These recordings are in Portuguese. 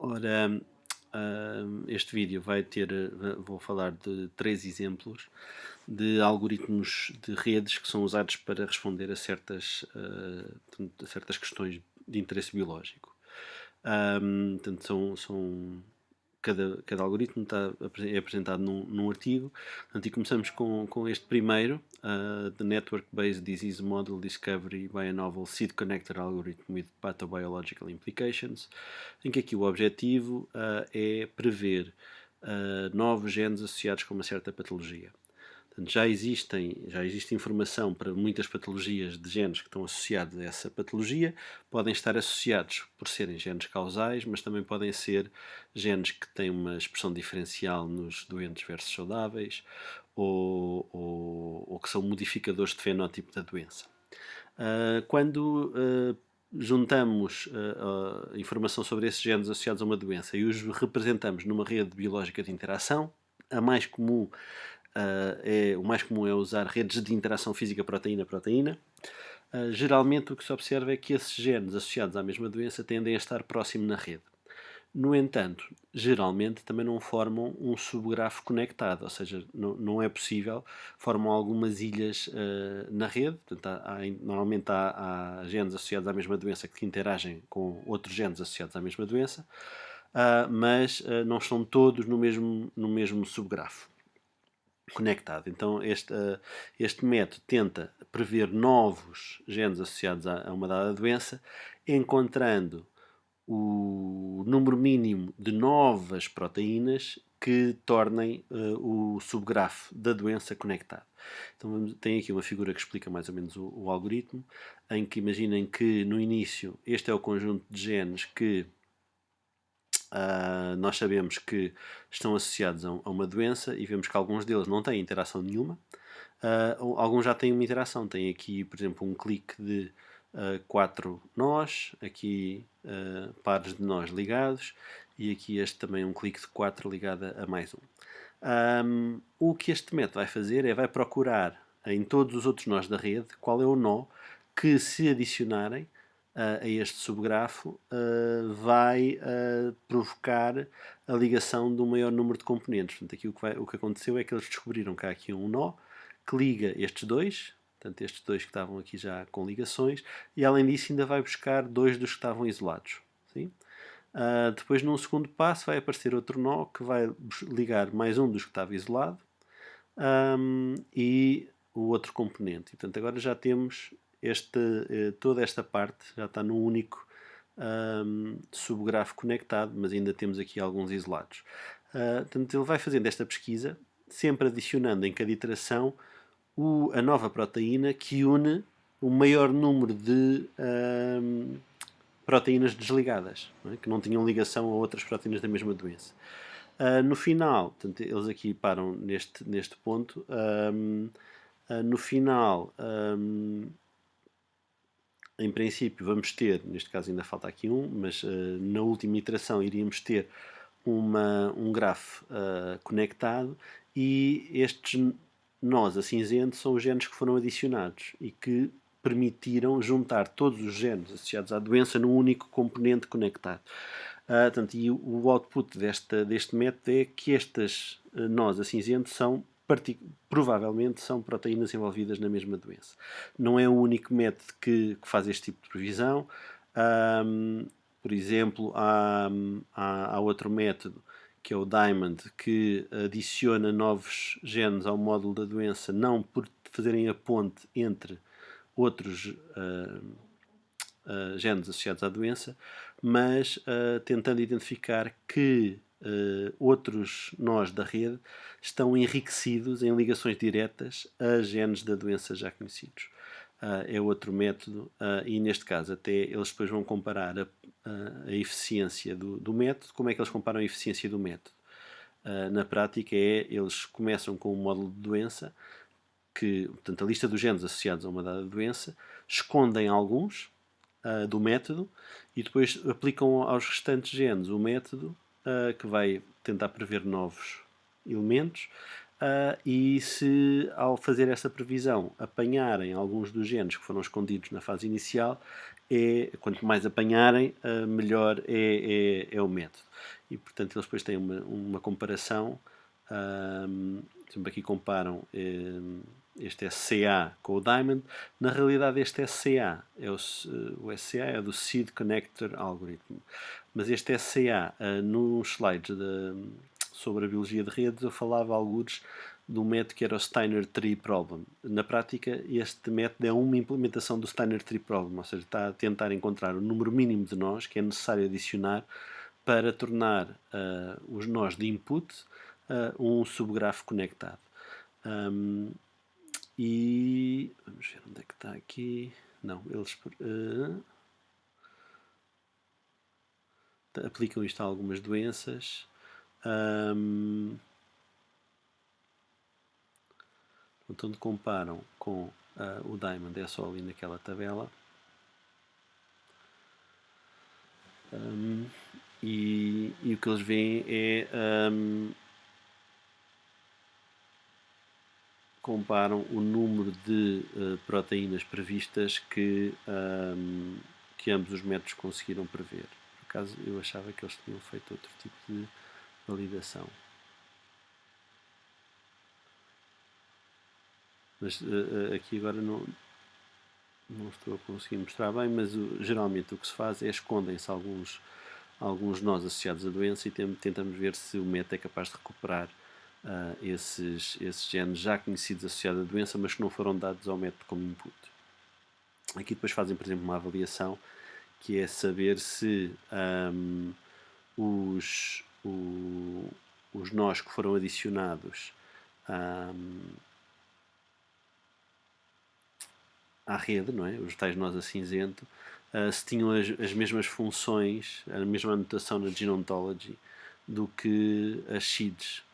Ora, este vídeo vai ter, vou falar de 3 exemplos de algoritmos de redes que são usados para responder a certas questões de interesse biológico. Portanto, cada algoritmo é apresentado num artigo. Portanto, e começamos com este primeiro, The Network-Based Disease Model Discovery by a Novel Seed Connector Algorithm with Pathobiological Implications, em que aqui o objetivo é prever novos genes associados com uma certa patologia. Portanto, já existe informação para muitas patologias de genes que estão associados a essa patologia. Podem estar associados por serem genes causais, mas também podem ser genes que têm uma expressão diferencial nos doentes versus saudáveis ou que são modificadores de fenótipo da doença. Quando juntamos informação sobre esses genes associados a uma doença e os representamos numa rede biológica de interação, o mais comum é usar redes de interação física proteína-proteína. Geralmente o que se observa é que esses genes associados à mesma doença tendem a estar próximo na rede. No entanto, geralmente também não formam um subgrafo conectado, ou seja, não é possível, formam algumas ilhas na rede. Portanto, normalmente há genes associados à mesma doença que interagem com outros genes associados à mesma doença, mas não estão todos no mesmo subgrafo conectado. Então este método tenta prever novos genes associados a uma dada doença, encontrando o número mínimo de novas proteínas que tornem o subgrafo da doença conectado. Então tem aqui uma figura que explica mais ou menos o algoritmo, em que imaginem que no início este é o conjunto de genes que nós sabemos que estão associados a uma doença e vemos que alguns deles não têm interação nenhuma. Alguns já têm uma interação. Tem aqui, por exemplo, um clique de 4 nós, aqui pares de nós ligados, e aqui este também um clique de 4 ligado a mais um. O que este método vai fazer vai procurar em todos os outros nós da rede qual é o nó que, se adicionarem a este subgrafo, vai provocar a ligação de um maior número de componentes. Portanto, aqui o que aconteceu é que eles descobriram que há aqui um nó que liga estes dois, portanto estes dois que estavam aqui já com ligações, e além disso ainda vai buscar dois dos que estavam isolados. Sim? Depois, num segundo passo, vai aparecer outro nó que vai ligar mais um dos que estava isolado e o outro componente. E, portanto, agora já temos toda esta parte, já está num único subgrafo conectado, mas ainda temos aqui alguns isolados. Portanto, ele vai fazendo esta pesquisa, sempre adicionando em cada iteração a nova proteína que une o maior número de proteínas desligadas, que não tinham ligação a outras proteínas da mesma doença. No final, portanto, eles aqui param neste ponto. No final, em princípio, vamos ter, neste caso ainda falta aqui um, mas na última iteração iríamos ter um grafo conectado, e estes nós a cinzento são os genes que foram adicionados e que permitiram juntar todos os genes associados à doença num único componente conectado. Portanto, e o output deste método é que estas nós a cinzento provavelmente são proteínas envolvidas na mesma doença. Não é o único método que faz este tipo de previsão. Por exemplo, há outro método, que é o Diamond, que adiciona novos genes ao módulo da doença, não por fazerem a ponte entre outros genes associados à doença, mas tentando identificar que outros nós da rede estão enriquecidos em ligações diretas a genes da doença já conhecidos. É outro método, e neste caso até eles depois vão comparar a eficiência do método. Como é que eles comparam a eficiência do método? Na prática eles começam com um módulo de doença, portanto, a lista dos genes associados a uma dada doença, escondem alguns do método e depois aplicam aos restantes genes o método que vai tentar prever novos elementos, e se ao fazer essa previsão apanharem alguns dos genes que foram escondidos na fase inicial, quanto mais apanharem, melhor é o método. E, portanto, eles depois têm uma comparação. Sempre aqui comparam este SCA com o Diamond. Na realidade, este SCA o SCA é do Seed Connector Algorithm, mas este SCA, nos slides sobre a biologia de redes, eu falava alguns de um método que era o Steiner Tree Problem. Na prática, este método é uma implementação do Steiner Tree Problem, ou seja, está a tentar encontrar o número mínimo de nós que é necessário adicionar para tornar os nós de input um subgrafo conectado. E vamos ver onde é que está aqui. Não, eles aplicam isto a algumas doenças. Então comparam com o Diamond, é só ali naquela tabela. E o que eles veem é comparam o número de proteínas previstas que ambos os métodos conseguiram prever. Por acaso eu achava que eles tinham feito outro tipo de validação. Mas aqui agora não estou a conseguir mostrar bem, mas geralmente o que se faz é escondem-se alguns nós associados à doença e tentamos ver se o método é capaz de recuperar esses genes já conhecidos associados à doença, mas que não foram dados ao método como input. Aqui depois fazem, por exemplo, uma avaliação que é saber se os nós que foram adicionados à rede, não é? Os tais nós a cinzento, se tinham as mesmas funções, a mesma anotação na Gene Ontology do que as seeds.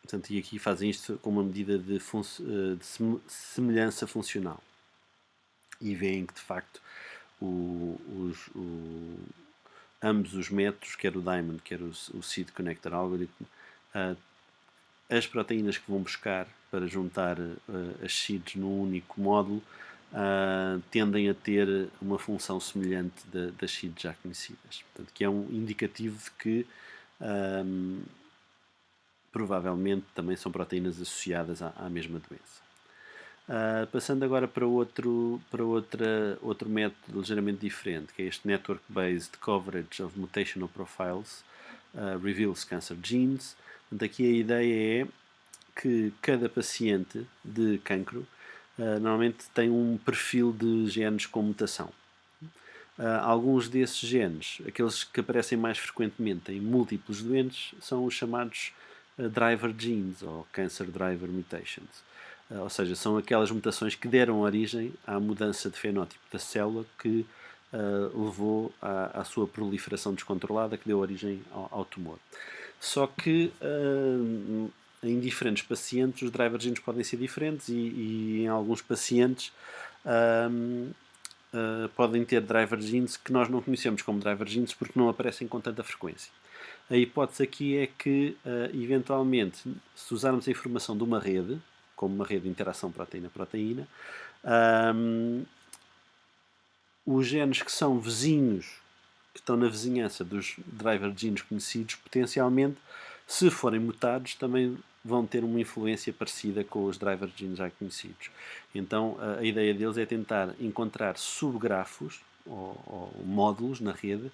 Portanto, e aqui fazem isto com uma medida de semelhança funcional. E veem que, de facto, ambos os métodos, quer o Diamond, quer o Seed Connector Algorithm, as proteínas que vão buscar para juntar as seeds num único módulo tendem a ter uma função semelhante das seeds já conhecidas. Portanto, que é um indicativo de que provavelmente também são proteínas associadas à mesma doença. Passando agora para outro método ligeiramente diferente, que é este Network-Based Coverage of Mutational Profiles Reveals Cancer Genes. Portanto, aqui a ideia é que cada paciente de cancro normalmente tem um perfil de genes com mutação. Alguns desses genes, aqueles que aparecem mais frequentemente em múltiplos doentes, são os chamados driver genes ou cancer driver mutations. Ou seja, são aquelas mutações que deram origem à mudança de fenótipo da célula que levou à sua proliferação descontrolada, que deu origem ao tumor. Só que em diferentes pacientes os driver genes podem ser diferentes e em alguns pacientes podem ter driver genes que nós não conhecemos como driver genes porque não aparecem com tanta frequência. A hipótese aqui é que, eventualmente, se usarmos a informação de uma rede, como uma rede de interação proteína-proteína, os genes que são vizinhos, que estão na vizinhança dos driver genes conhecidos, potencialmente, se forem mutados, também vão ter uma influência parecida com os driver genes já conhecidos. Então, a ideia deles é tentar encontrar subgrafos ou módulos na rede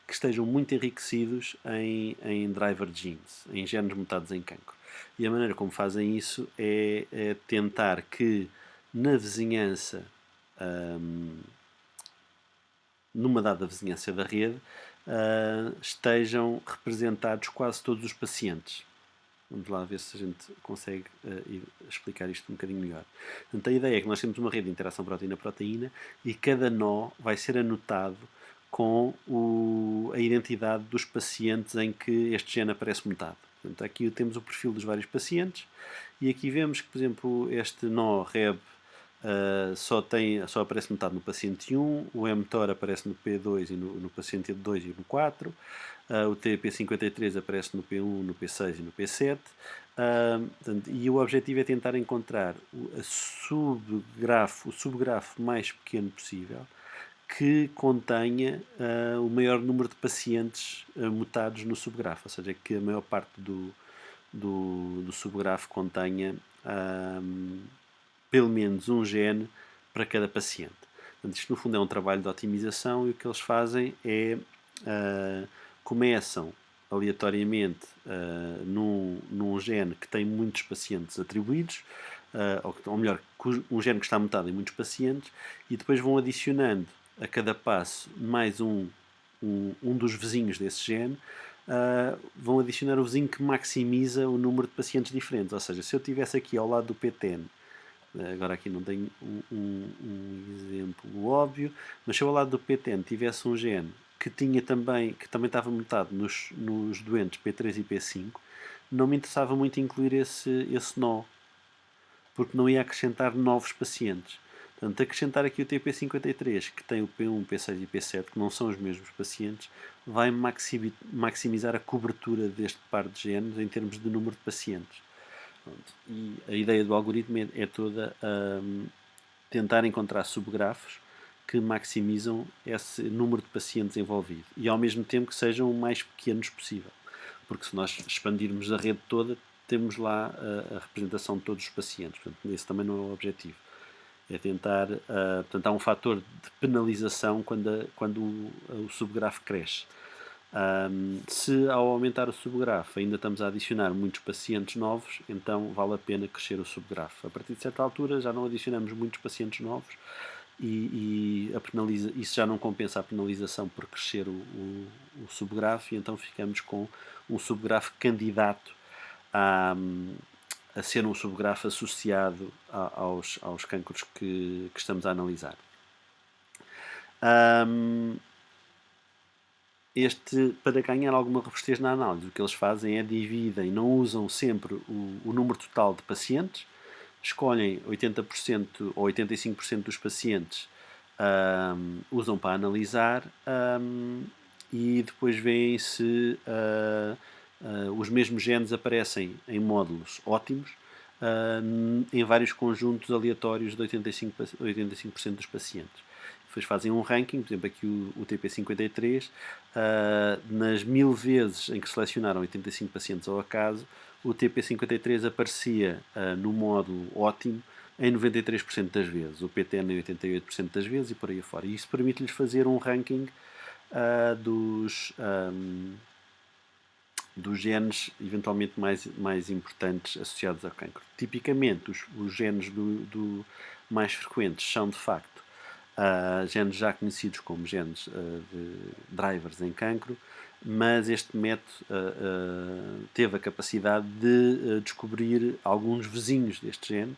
que estejam muito enriquecidos em driver genes, em genes mutados em cancro. E a maneira como fazem isso é tentar que na vizinhança, numa dada vizinhança da rede, estejam representados quase todos os pacientes. Vamos lá ver se a gente consegue explicar isto um bocadinho melhor. Portanto, a ideia é que nós temos uma rede de interação proteína-proteína e cada nó vai ser anotado com a identidade dos pacientes em que este gene aparece mutado. Portanto, aqui temos o perfil dos vários pacientes e aqui vemos que, por exemplo, este nó REB só aparece metade no paciente 1, o mTOR aparece no P2 e no paciente 2 e no 4, o TP53 aparece no P1, no P6 e no P7. Portanto, e o objetivo é tentar encontrar o subgrafo mais pequeno possível que contenha o maior número de pacientes mutados no subgrafo, ou seja, que a maior parte do subgrafo contenha pelo menos um gene para cada paciente. Portanto, isto no fundo é um trabalho de otimização e o que eles fazem é começam aleatoriamente num gene que tem muitos pacientes atribuídos, ou melhor, um gene que está mutado em muitos pacientes, e depois vão adicionando a cada passo mais um dos vizinhos desse gene, vão adicionar o vizinho que maximiza o número de pacientes diferentes. Ou seja, se eu tivesse aqui ao lado do PTN, agora aqui não tenho um exemplo óbvio, mas se eu ao lado do PTN tivesse um gene que também estava mutado nos doentes P3 e P5, não me interessava muito incluir esse nó, porque não ia acrescentar novos pacientes. Portanto, acrescentar aqui o TP53, que tem o P1, P6 e P7, que não são os mesmos pacientes, vai maximizar a cobertura deste par de genes em termos de número de pacientes. Pronto. E a ideia do algoritmo é toda tentar encontrar subgrafos que maximizam esse número de pacientes envolvido e ao mesmo tempo que sejam o mais pequenos possível. Porque se nós expandirmos a rede toda, temos lá a representação de todos os pacientes. Portanto, esse também não é o objetivo. É tentar. Portanto, há um fator de penalização quando o subgrafo cresce. Se ao aumentar o subgrafo ainda estamos a adicionar muitos pacientes novos, então vale a pena crescer o subgrafo. A partir de certa altura já não adicionamos muitos pacientes novos e isso já não compensa a penalização por crescer o subgrafo, e então ficamos com um subgrafo candidato a ser um subgrafo associado aos cancros que estamos a analisar. Para ganhar alguma robustez na análise, o que eles fazem é dividem, não usam sempre o número total de pacientes, escolhem 80% ou 85% dos pacientes, usam para analisar, e depois veem se os mesmos genes aparecem em módulos ótimos em vários conjuntos aleatórios de 85% dos pacientes. Depois fazem um ranking, por exemplo, aqui o TP53, nas 1000 vezes em que selecionaram 85 pacientes ao acaso, o TP53 aparecia no módulo ótimo em 93% das vezes, o PTN em 88% das vezes e por aí fora. E isso permite-lhes fazer um ranking dos genes eventualmente mais importantes associados ao cancro. Tipicamente, os genes mais frequentes são, de facto, genes já conhecidos como genes de drivers em cancro, mas este método teve a capacidade de descobrir alguns vizinhos destes genes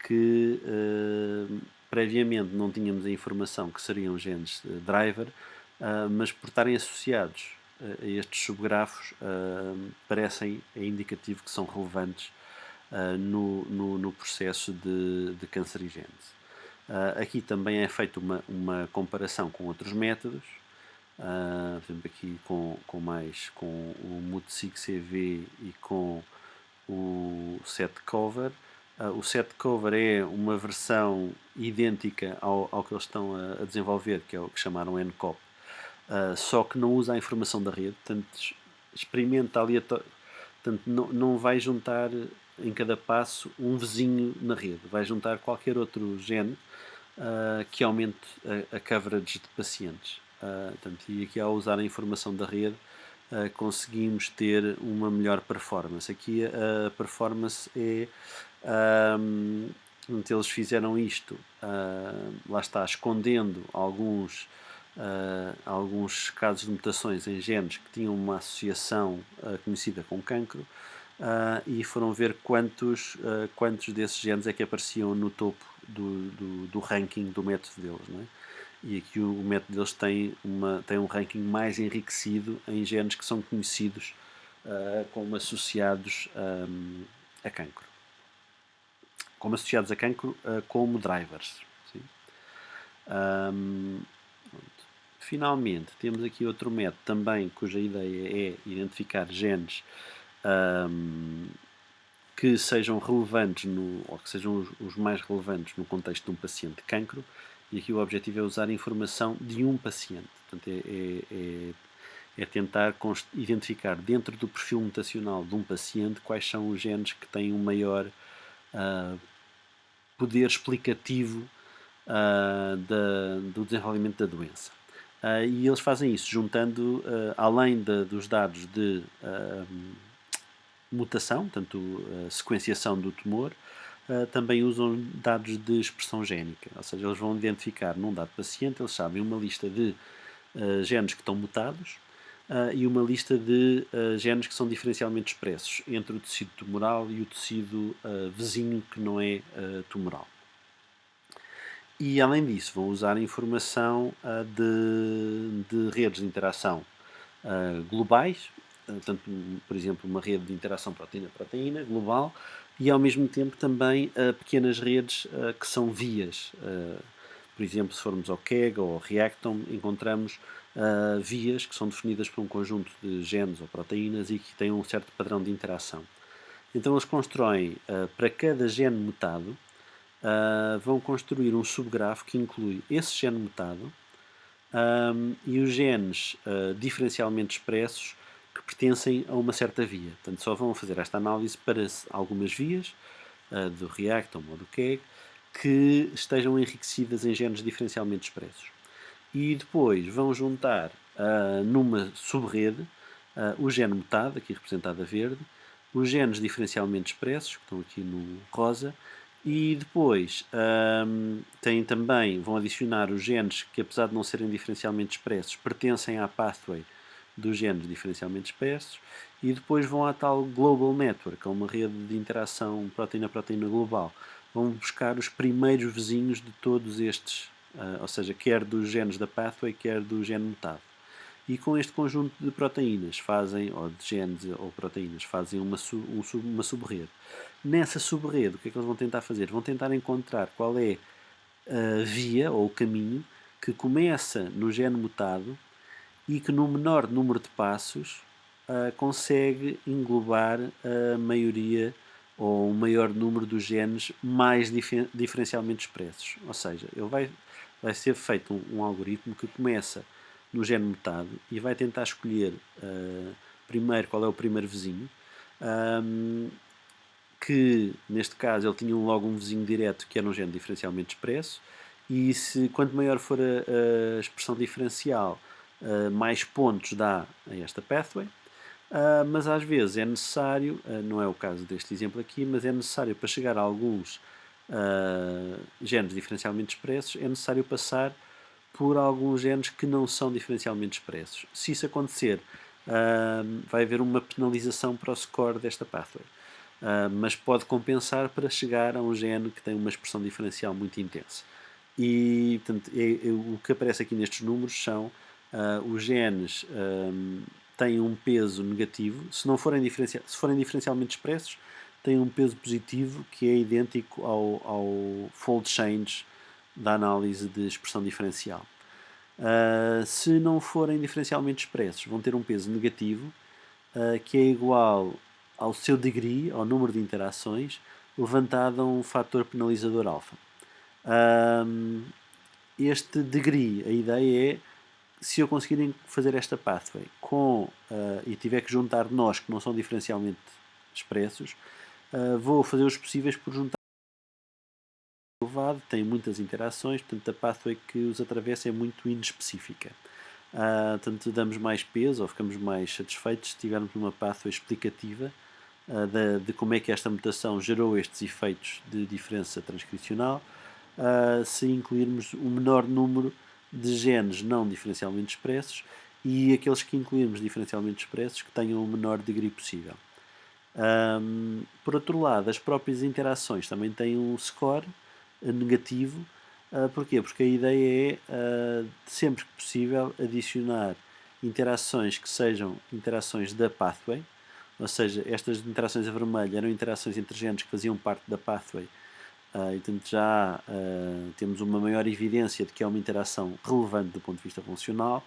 que previamente não tínhamos a informação que seriam genes driver, mas por estarem associados a estes subgrafos parecem indicativo que são relevantes no processo de cancerigênese. Aqui também é feita uma comparação com outros métodos, por exemplo aqui com o MUT6CV e com o setCover. O setCover é uma versão idêntica ao que eles estão a desenvolver, que é o que chamaram NCOP, só que não usa a informação da rede, portanto experimenta aleatório, portanto não vai juntar em cada passo um vizinho na rede, vai juntar qualquer outro gene que aumente a coverage de pacientes. Portanto, e aqui ao usar a informação da rede conseguimos ter uma melhor performance. Aqui a performance é eles fizeram isto, lá está, escondendo alguns casos de mutações em genes que tinham uma associação conhecida com cancro, e foram ver quantos desses genes é que apareciam no topo do ranking do método deles, não é? E aqui o método deles tem um ranking mais enriquecido em genes que são conhecidos como associados a cancro. como associados a cancro, como drivers. Sim? Finalmente, temos aqui outro método também cuja ideia é identificar genes que sejam relevantes ou que sejam os mais relevantes no contexto de um paciente de cancro, e aqui o objetivo é usar a informação de um paciente. Portanto, é tentar identificar dentro do perfil mutacional de um paciente quais são os genes que têm um maior poder explicativo do desenvolvimento da doença. E eles fazem isso juntando, além dos dados de mutação, portanto, sequenciação do tumor, também usam dados de expressão génica, ou seja, eles vão identificar num dado paciente, eles sabem uma lista de genes que estão mutados e uma lista de genes que são diferencialmente expressos entre o tecido tumoral e o tecido vizinho que não é tumoral. E, além disso, vão usar informação de redes de interação globais, tanto, por exemplo, uma rede de interação proteína-proteína global, e, ao mesmo tempo, também pequenas redes que são vias. Por exemplo, se formos ao KEGG ou ao Reactome, encontramos vias que são definidas por um conjunto de genes ou proteínas e que têm um certo padrão de interação. Então, eles constroem, para cada gene mutado, vão construir um subgrafo que inclui esse gene mutado e os genes diferencialmente expressos que pertencem a uma certa via. Portanto, só vão fazer esta análise para algumas vias do Reactome ou do KEGG que estejam enriquecidas em genes diferencialmente expressos. E depois vão juntar numa subrede o gene mutado, aqui representado a verde, os genes diferencialmente expressos, que estão aqui no rosa, e depois vão adicionar os genes que, apesar de não serem diferencialmente expressos, pertencem à pathway dos genes diferencialmente expressos, e depois vão à tal Global Network, que é uma rede de interação proteína-proteína global. Vão buscar os primeiros vizinhos de todos estes, ou seja, quer dos genes da pathway, quer do gene mutado. E com este conjunto de proteínas ou de genes ou proteínas, fazem uma subrede. Nessa subrede, o que é que eles vão tentar fazer? Vão tentar encontrar qual é a via ou o caminho que começa no gene mutado e que, no menor número de passos, consegue englobar a maioria ou o maior número dos genes mais diferencialmente expressos. Ou seja, vai ser feito um algoritmo que começa no gene mutado e vai tentar escolher primeiro qual é o primeiro vizinho, que neste caso ele tinha logo um vizinho direto que era um gene diferencialmente expresso, e quanto maior for a expressão diferencial, mais pontos dá a esta pathway. Mas às vezes é necessário, não é o caso deste exemplo aqui, mas é necessário, para chegar a alguns genes diferencialmente expressos, é necessário passar por alguns genes que não são diferencialmente expressos. Se isso acontecer, vai haver uma penalização para o score desta pathway. Mas pode compensar para chegar a um gene que tem uma expressão diferencial muito intensa. E, portanto, o que aparece aqui nestes números são os genes têm um peso negativo. Se forem diferencialmente expressos, têm um peso positivo que é idêntico ao fold change da análise de expressão diferencial. Se não forem diferencialmente expressos, vão ter um peso negativo que é igual ao seu degree, ao número de interações, levantado a um fator penalizador alfa. Este degree, a ideia é, se eu conseguir fazer esta pathway e tiver que juntar nós que não são diferencialmente expressos, vou fazer os possíveis por juntar elevado, tem muitas interações, portanto a pathway que os atravessa é muito inespecífica. Portanto, damos mais peso ou ficamos mais satisfeitos se tivermos uma pathway explicativa de como é que esta mutação gerou estes efeitos de diferença transcricional, se incluirmos o menor número de genes não diferencialmente expressos e aqueles que incluirmos diferencialmente expressos que tenham o menor degree possível. Por outro lado, as próprias interações também têm um score negativo. Porquê? Porque a ideia é, sempre que possível, adicionar interações que sejam interações da pathway, ou seja, estas interações a vermelho eram interações entre genes que faziam parte da pathway, e portanto já temos uma maior evidência de que é uma interação relevante do ponto de vista funcional.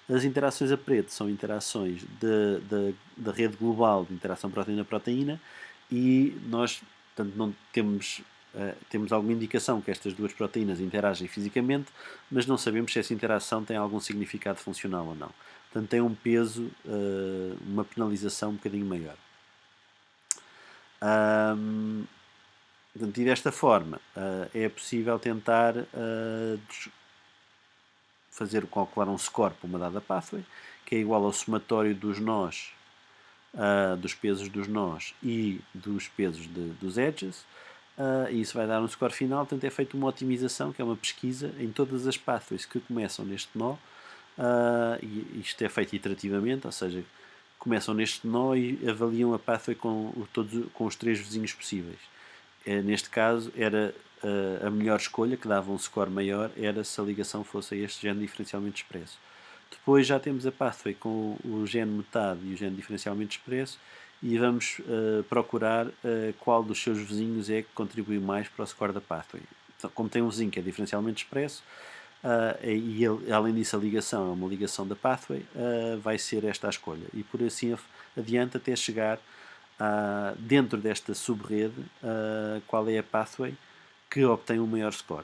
As interações a preto são interações da rede global de interação proteína-proteína e nós, portanto, não temos, temos alguma indicação que estas duas proteínas interagem fisicamente, mas não sabemos se essa interação tem algum significado funcional ou não. Portanto, tem um peso, uma penalização um bocadinho maior. Portanto, e desta forma é possível tentar calcular um score para uma dada pathway, que é igual ao somatório dos nós, dos pesos dos nós e dos pesos dos edges, e isso vai dar um score final. Portanto, é feita uma otimização, que é uma pesquisa em todas as pathways que começam neste nó, e isto é feito iterativamente, ou seja, começam neste nó e avaliam a pathway com os 3 vizinhos possíveis. Neste caso, era a melhor escolha, que dava um score maior, era se a ligação fosse a este gene diferencialmente expresso. Depois já temos a pathway com o gene metade e o gene diferencialmente expresso e vamos procurar qual dos seus vizinhos é que contribui mais para o score da pathway. Então, como tem um vizinho que é diferencialmente expresso, e além disso a ligação é uma ligação da pathway, vai ser esta a escolha. E por assim adiante até chegar dentro desta subrede, qual é a pathway que obtém o maior score.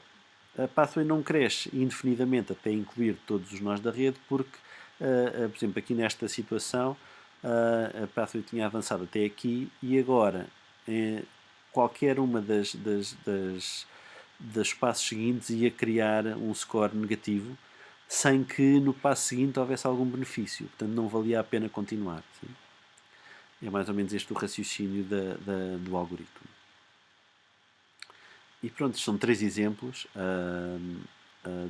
A pathway não cresce indefinidamente até incluir todos os nós da rede, porque, por exemplo, aqui nesta situação, a pathway tinha avançado até aqui e agora qualquer uma dos passos seguintes ia criar um score negativo, sem que no passo seguinte houvesse algum benefício. Portanto, não valia a pena continuar. Sim? É mais ou menos este o raciocínio do algoritmo. E pronto, são 3 exemplos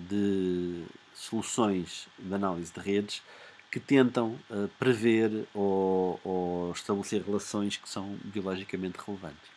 de soluções de análise de redes que tentam prever ou estabelecer relações que são biologicamente relevantes.